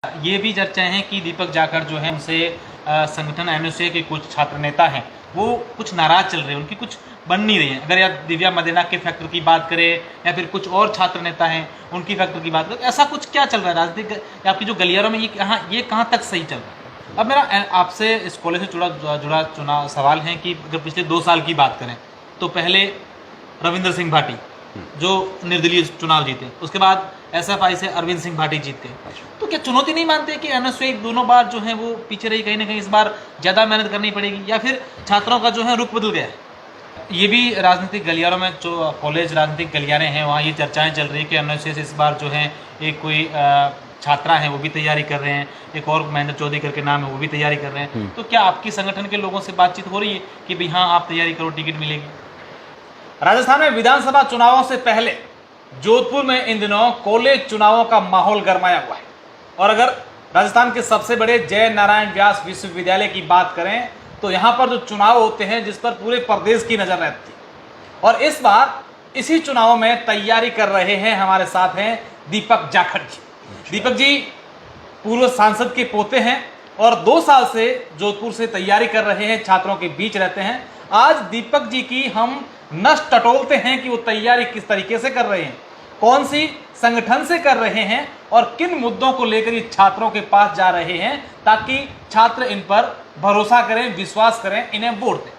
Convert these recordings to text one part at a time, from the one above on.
ये भी चर्चाएं हैं कि दीपक जाखड़ जो है उनसे संगठन एनएसयूआई के कुछ छात्र नेता हैं वो कुछ नाराज चल रहे हैं, उनकी कुछ बन नहीं रही है। अगर या दिव्या मदेना के फैक्टर की बात करें या फिर कुछ और छात्र नेता हैं उनकी फैक्टर की बात करें, ऐसा कुछ क्या चल रहा है राजनीतिक आपकी जो गलियारों में, ये कहाँ तक सही चल रहा है? अब मेरा आपसे इस कॉलेज से जुड़ा चुनाव सवाल है कि अगर पिछले 2 साल की बात करें तो पहले रविंद्र सिंह भाटी जो निर्दलीय चुनाव जीते, उसके बाद एसएफआई से अरविंद सिंह भाटी जीते, तो क्या चुनौती नहीं मानते कि एनएसयूआई दोनों बार जो है वो पीछे रही, कहीं ना कहीं इस बार ज़्यादा मेहनत करनी पड़ेगी या फिर छात्रों का जो है रुख बदल गया है? ये भी राजनीतिक गलियारों में, जो कॉलेज राजनीतिक गलियारे हैं वहाँ ये चर्चाएं चल रही है कि एनएसयूआई से इस बार जो है एक कोई छात्रा हैं वो भी तैयारी कर रहे हैं, एक और महेंद्र चौधरी करके नाम है वो भी तैयारी कर रहे हैं। तो क्या आपकी संगठन के लोगों से बातचीत हो रही है कि भाई हाँ आप तैयारी करो, टिकट मिलेगी? राजस्थान में विधानसभा चुनावों से पहले जोधपुर में इन दिनों कॉलेज चुनावों का माहौल गरमाया हुआ है। और अगर राजस्थान के सबसे बड़े जय नारायण व्यास विश्वविद्यालय की बात करें तो यहाँ पर जो चुनाव होते हैं जिस पर पूरे प्रदेश की नजर रहती है, और इस बार इसी चुनावों में तैयारी कर रहे हैं हमारे साथ हैं दीपक जाखड़ जी। दीपक जी पूर्व सांसद के पोते हैं और 2 साल से जोधपुर से तैयारी कर रहे हैं, छात्रों के बीच रहते हैं। आज दीपक जी की हम नस टटोलते हैं कि वो तैयारी किस तरीके से कर रहे हैं, कौन सी संगठन से कर रहे हैं और किन मुद्दों को लेकर ये छात्रों के पास जा रहे हैं ताकि छात्र इन पर भरोसा करें, विश्वास करें, इन्हें वोट दें।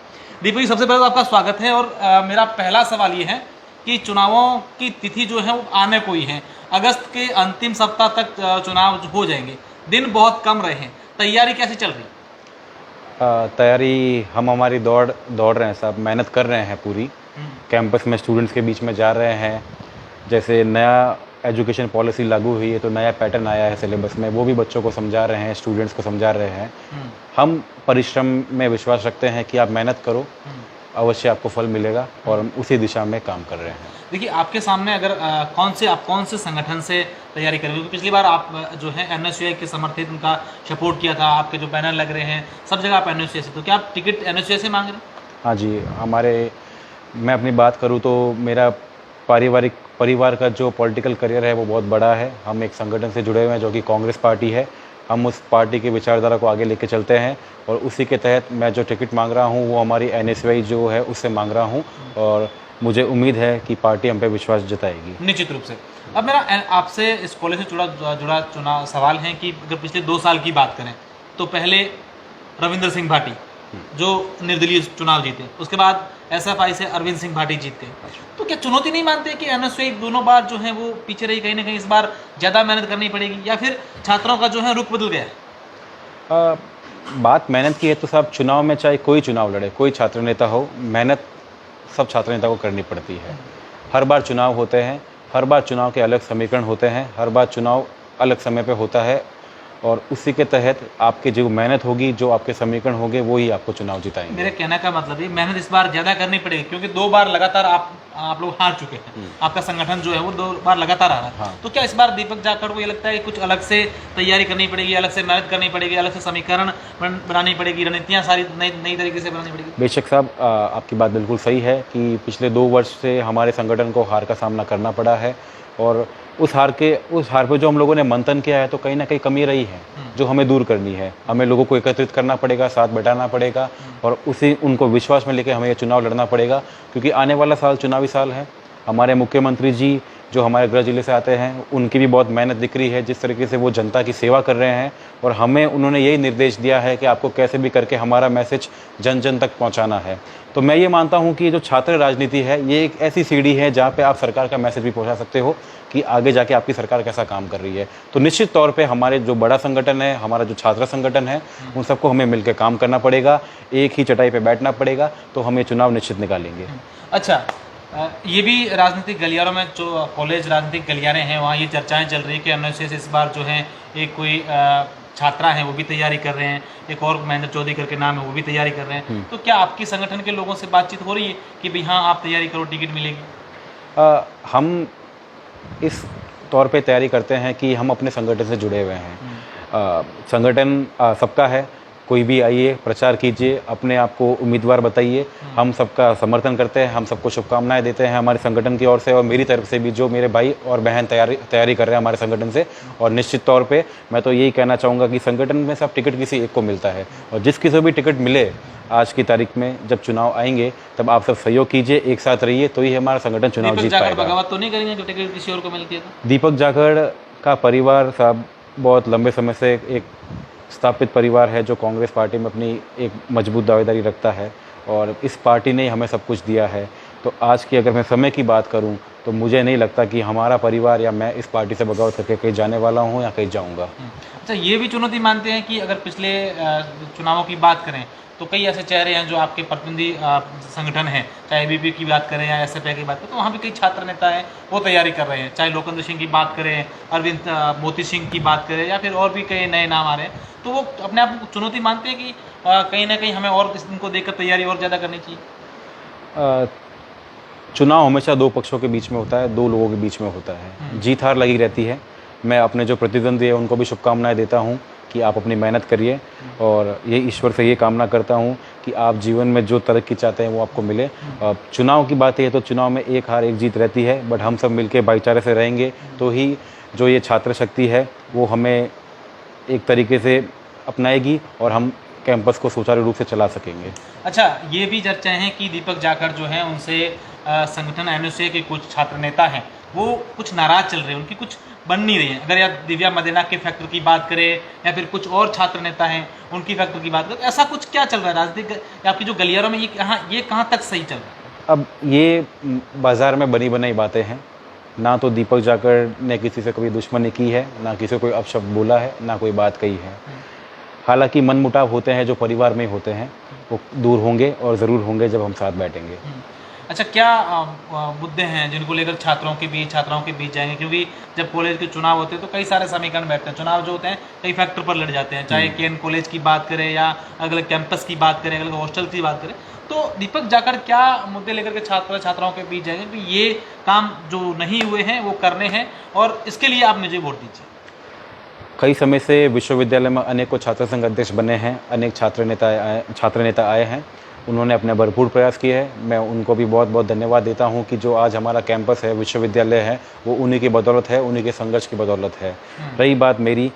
दीपक जी सबसे पहले तो आपका स्वागत है। और मेरा पहला सवाल ये है कि चुनावों की तिथि जो है वो आने को ही है, अगस्त के अंतिम सप्ताह तक चुनाव हो जाएंगे, दिन बहुत कम रहे हैं, तैयारी कैसे चल रही है? तैयारी हम हमारी दौड़ रहे हैं, सब मेहनत कर रहे हैं पूरी। कैंपस में स्टूडेंट्स के बीच में जा रहे हैं। जैसे नया एजुकेशन पॉलिसी लागू हुई है तो नया पैटर्न आया है सिलेबस में, वो भी बच्चों को समझा रहे हैं, स्टूडेंट्स को समझा रहे हैं। हम परिश्रम में विश्वास रखते हैं कि आप मेहनत करो, अवश्य आपको फल मिलेगा, और हम उसी दिशा में काम कर रहे हैं। देखिए आपके सामने अगर आप कौन से संगठन से तैयारी करेंगे? क्योंकि पिछली बार आप जो है एनएसयूआई के समर्थित उनका सपोर्ट किया था, आपके जो बैनर लग रहे हैं सब जगह आप एनएसयूआई से, तो क्या आप टिकट एनएसयूआई से मांग रहे हैं? हाँ जी, मैं अपनी बात करूँ तो मेरा परिवार का जो पॉलिटिकल करियर है वो बहुत बड़ा है। हम एक संगठन से जुड़े हुए हैं जो कि कांग्रेस पार्टी है। हम उस पार्टी की विचारधारा को आगे लेके चलते हैं और उसी के तहत मैं जो टिकट मांग रहा हूँ वो हमारी एनएसयूआई जो है उससे मांग रहा हूँ, और मुझे उम्मीद है कि पार्टी हम पे विश्वास जताएगी। निश्चित रूप से। अब मेरा आपसे इस कॉलेज से जुड़ा चुनाव सवाल है कि अगर पिछले 2 साल की बात करें तो पहले रविंद्र सिंह भाटी जो निर्दलीय चुनाव जीते, उसके बाद एसएफआई से अरविंद सिंह भाटी जीते, तो क्या चुनौती नहीं मानते कि एनएसयूआई दोनों बार जो है वो पीछे रही, कहीं ना कहीं इस बार ज़्यादा मेहनत करनी पड़ेगी या फिर छात्रों का जो है रुख बदल गया है? बात मेहनत की है तो सब चुनाव में, चाहे कोई चुनाव लड़े, कोई छात्र नेता हो, मेहनत सब छात्र नेता को करनी पड़ती है। हर बार चुनाव होते हैं, हर बार चुनाव के अलग समीकरण होते हैं, हर बार चुनाव अलग समय पे होता है, और उसी के तहत आपकी जो मेहनत होगी, जो आपके समीकरण होंगे, वो ही आपको चुनाव जिताएंगे। मेरे कहने का मतलब है मेहनत इस बार ज़्यादा करनी पड़ेगी क्योंकि 2 बार लगातार आप लोग हार चुके हैं, आपका संगठन जो है वो 2 बार लगातार आ रहा है। हाँ। तो क्या इस बार दीपक जाखड़ को ये लगता है कि कुछ अलग से तैयारी करनी पड़ेगी, अलग से मेहनत करनी पड़ेगी, अलग से समीकरण बनानी पड़ेगी, रणनीतियाँ सारी नई तरीके से बनानी पड़ेगी? बेशक साहब, आपकी बात बिल्कुल सही है कि पिछले 2 वर्ष से हमारे संगठन को हार का सामना करना पड़ा है, और उस हार पे जो हम लोगों ने मंथन किया है तो कहीं ना कहीं कमी रही है जो हमें दूर करनी है। हमें लोगों को एकत्रित करना पड़ेगा, साथ बैठाना पड़ेगा, और उनको विश्वास में लेकर हमें ये चुनाव लड़ना पड़ेगा, क्योंकि आने वाला साल चुनावी साल है। हमारे मुख्यमंत्री जी जो हमारे गृह जिले से आते हैं उनकी भी बहुत मेहनत दिख रही है, जिस तरीके से वो जनता की सेवा कर रहे हैं, और हमें उन्होंने यही निर्देश दिया है कि आपको कैसे भी करके हमारा मैसेज जन जन तक पहुंचाना है। तो मैं ये मानता हूं कि ये जो छात्र राजनीति है ये एक ऐसी सीढ़ी है जहां पे आप सरकार का मैसेज भी पहुंचा सकते हो कि आगे जाके आपकी सरकार कैसा काम कर रही है। तो निश्चित तौर पे हमारे जो बड़ा संगठन है, हमारा जो छात्र संगठन है, उन सबको हमें मिलकर काम करना पड़ेगा, एक ही चटाई पे बैठना पड़ेगा, तो हम ये चुनाव निश्चित निकालेंगे। अच्छा, ये भी राजनीतिक गलियारों में, जो कॉलेज राजनीतिक गलियारे हैं वहाँ ये चर्चाएं चल रही है कि एनएसयूआई से इस बार जो है एक कोई छात्रा हैं वो भी तैयारी कर रहे हैं, एक और महेंद्र चौधरी करके नाम है वो भी तैयारी कर रहे हैं। तो क्या आपकी संगठन के लोगों से बातचीत हो रही है कि भाई हाँ आप तैयारी करो, टिकट मिलेगी? हम इस तौर पे तैयारी करते हैं कि हम अपने संगठन से जुड़े हुए हैं। संगठन सबका है, कोई भी आइए, प्रचार कीजिए, अपने आप को उम्मीदवार बताइए। हम सबका समर्थन करते हैं, हम सबको शुभकामनाएं देते हैं हमारे संगठन की ओर से और मेरी तरफ से भी, जो मेरे भाई और बहन तैयारी कर रहे हैं हमारे संगठन से। और निश्चित तौर पे मैं तो यही कहना चाहूँगा कि संगठन में सब टिकट किसी एक को मिलता है, और जिस किसी भी टिकट मिले आज की तारीख में जब चुनाव आएंगे तब आप सब सहयोग कीजिए, एक साथ रहिए, तो ही हमारा संगठन चुनाव जीत पाएगा। बगावत तो नहीं करेंगे कि टिकट किसी और को मिलती है तो? दीपक जाखड़ का परिवार साहब बहुत लंबे समय से एक स्थापित परिवार है जो कांग्रेस पार्टी में अपनी एक मजबूत दावेदारी रखता है, और इस पार्टी ने हमें सब कुछ दिया है। तो आज की अगर मैं समय की बात करूं तो मुझे नहीं लगता कि हमारा परिवार या मैं इस पार्टी से बगावत करके कहीं जाने वाला हूं या कहीं जाऊंगा। अच्छा, ये भी चुनौती मानते हैं कि अगर पिछले चुनावों की बात करें तो कई ऐसे चेहरे हैं जो आपके प्रतिनिधि संगठन हैं, चाहे एबीपी की बात करें या एसएफआई की बात करें, तो वहाँ भी कई छात्र नेता हैं वो तैयारी कर रहे हैं, चाहे लोकेंद्र सिंह की बात करें, अरविंद मोती सिंह की बात करें, या फिर और भी कई नए नाम आ रहे हैं। तो वो अपने आप को चुनौती मानते हैं कि कहीं ना कहीं हमें और इनको देखकर तैयारी और ज़्यादा करनी चाहिए। चुनाव हमेशा दो पक्षों के बीच में होता है, दो लोगों के बीच में होता है, जीत हार लगी रहती है। मैं अपने जो प्रतिद्वंदी है उनको भी शुभकामनाएं देता हूँ कि आप अपनी मेहनत करिए, और ये ईश्वर से ये कामना करता हूँ कि आप जीवन में जो तरक्की चाहते हैं वो आपको मिले। चुनाव की बात है तो चुनाव में एक हार एक जीत रहती है, बट हम सब मिलकर भाईचारे से रहेंगे तो ही जो ये छात्र शक्ति है वो हमें एक तरीके से अपनाएगी और हम कैंपस को सुचारू रूप से चला सकेंगे। अच्छा, ये भी चर्चाएं हैं कि दीपक जाखड़ जो हैं उनसे संगठन एनएसए के कुछ छात्र नेता हैं वो कुछ नाराज चल रहे हैं, उनकी कुछ बन नहीं रही है। अगर या दिव्या मदेना के फैक्टर की बात करें या फिर कुछ और छात्र नेता हैं उनकी फैक्टर की बात करें, तो ऐसा कुछ क्या चल रहा है राजनीतिक आपकी जो गलियारों में, ये कहाँ तक सही चल रहा है? अब ये बाज़ार में बनी बनाई बातें हैं। ना तो दीपक जाखड़ ने किसी से कभी दुश्मनी की है, ना किसी को कोई अपशब्द बोला है, ना कोई बात कही है। हालांकि मनमुटाव होते हैं जो परिवार में होते हैं वो दूर होंगे और ज़रूर होंगे जब हम साथ बैठेंगे। अच्छा, क्या मुद्दे हैं जिनको लेकर छात्राओं के बीच जाएंगे? क्योंकि जब कॉलेज के चुनाव होते हैं तो कई सारे समीकरण बैठते हैं, चुनाव जो होते हैं कई फैक्टर पर लड़ जाते हैं, चाहे केएन कॉलेज की बात करें या अलग अलग कैंपस की बात करें, अलग अलग हॉस्टल की बात करें। तो दीपक जाखड़ क्या मुद्दे लेकर के छात्राओं के बीच जाएंगे कि ये काम जो नहीं हुए हैं वो करने हैं और इसके लिए आप मुझे वोट दीजिए? कई समय से विश्वविद्यालय में अनेकों छात्र संघ अध्यक्ष बने हैं, अनेक छात्र नेता आए हैं, उन्होंने अपने भरपूर प्रयास किए हैं। मैं उनको भी बहुत बहुत धन्यवाद देता हूं कि जो आज हमारा कैंपस है, विश्वविद्यालय है, वो उन्हीं की बदौलत है, उन्हीं के संघर्ष की बदौलत है। रही बात मेरी,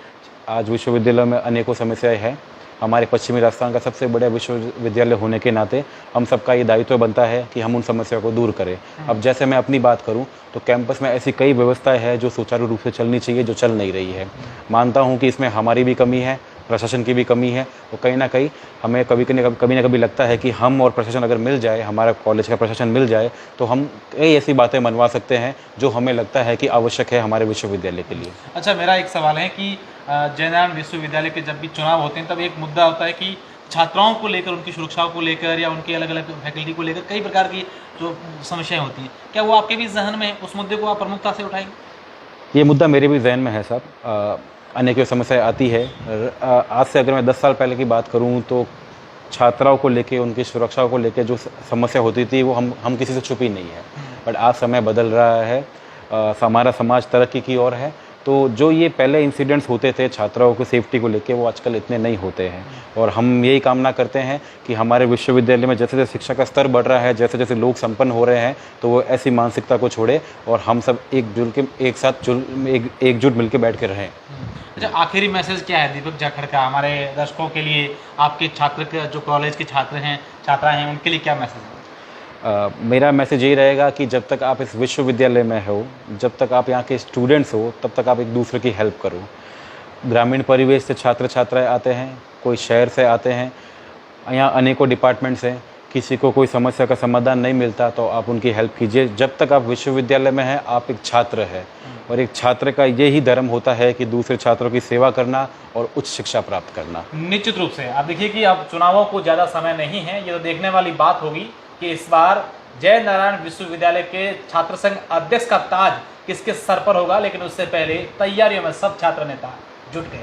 आज विश्वविद्यालय में अनेकों समस्याएं हैं। हमारे पश्चिमी राजस्थान का सबसे बड़ा विश्वविद्यालय होने के नाते हम सबका ये दायित्व बनता है कि हम उन समस्याओं को दूर करें। अब जैसे मैं अपनी बात करूं तो कैंपस में ऐसी कई व्यवस्थाएं हैं जो सुचारू रूप से चलनी चाहिए, जो चल नहीं रही है। मानता हूं कि इसमें हमारी भी कमी है, प्रशासन की भी कमी है, और कहीं ना कहीं हमें कभी ना कभी लगता है कि हम और प्रशासन अगर मिल जाए, हमारा कॉलेज का प्रशासन मिल जाए, तो हम कई ऐसी बातें मनवा सकते हैं जो हमें लगता है कि आवश्यक है हमारे विश्वविद्यालय के लिए। अच्छा, मेरा एक सवाल है कि जयनारायण विश्वविद्यालय के जब भी चुनाव होते हैं तब एक मुद्दा होता है कि छात्राओं को लेकर, उनकी सुरक्षा को लेकर या उनकी अलग अलग फैकल्टी को लेकर कई प्रकार की जो समस्याएं होती हैं, क्या वो आपके भी जहन में उस मुद्दे को आप प्रमुखता से उठाएंगे? ये मुद्दा मेरे भी जहन में है साहब। अनेकों समस्याएं आती है। आज से अगर मैं 10 साल पहले की बात करूं तो छात्राओं को लेके, उनकी सुरक्षा को लेके जो समस्या होती थी वो हम किसी से छुपी नहीं है। बट आज समय बदल रहा है, हमारा समाज तरक्की की ओर है, तो जो ये पहले इंसिडेंट्स होते थे छात्राओं की सेफ्टी को लेके वो आजकल इतने नहीं होते हैं। और हम यही कामना करते हैं कि हमारे विश्वविद्यालय में जैसे जैसे शिक्षा का स्तर बढ़ रहा है, जैसे जैसे लोग संपन्न हो रहे हैं, तो वो ऐसी मानसिकता को छोड़े और हम सब एकजुट मिलकर बैठ के रहें। अच्छा, आखिरी मैसेज क्या है दीपक जाखड़ का हमारे दर्शकों के लिए, आपके छात्र के जो कॉलेज के छात्रा हैं उनके लिए क्या मैसेज है? मेरा मैसेज यही रहेगा कि जब तक आप इस विश्वविद्यालय में हो, जब तक आप यहाँ के स्टूडेंट्स हो, तब तक आप एक दूसरे की हेल्प करो। ग्रामीण परिवेश से छात्र छात्राएं आते हैं, कोई शहर से आते हैं, यहाँ अनेकों डिपार्टमेंट्स हैं, किसी को कोई समस्या का समाधान नहीं मिलता तो आप उनकी हेल्प कीजिए। जब तक आप विश्वविद्यालय में हैं आप एक छात्र हैं, और एक छात्र का यही धर्म होता है कि दूसरे छात्रों की सेवा करना और उच्च शिक्षा प्राप्त करना। निश्चित रूप से आप देखिए कि अब चुनावों को ज़्यादा समय नहीं है, ये तो देखने वाली बात होगी कि इस बार जयनारायण विश्वविद्यालय के छात्र संघ अध्यक्ष का ताज किसके सर पर होगा। लेकिन उससे पहले तैयारियों में सब छात्र नेता जुट गए।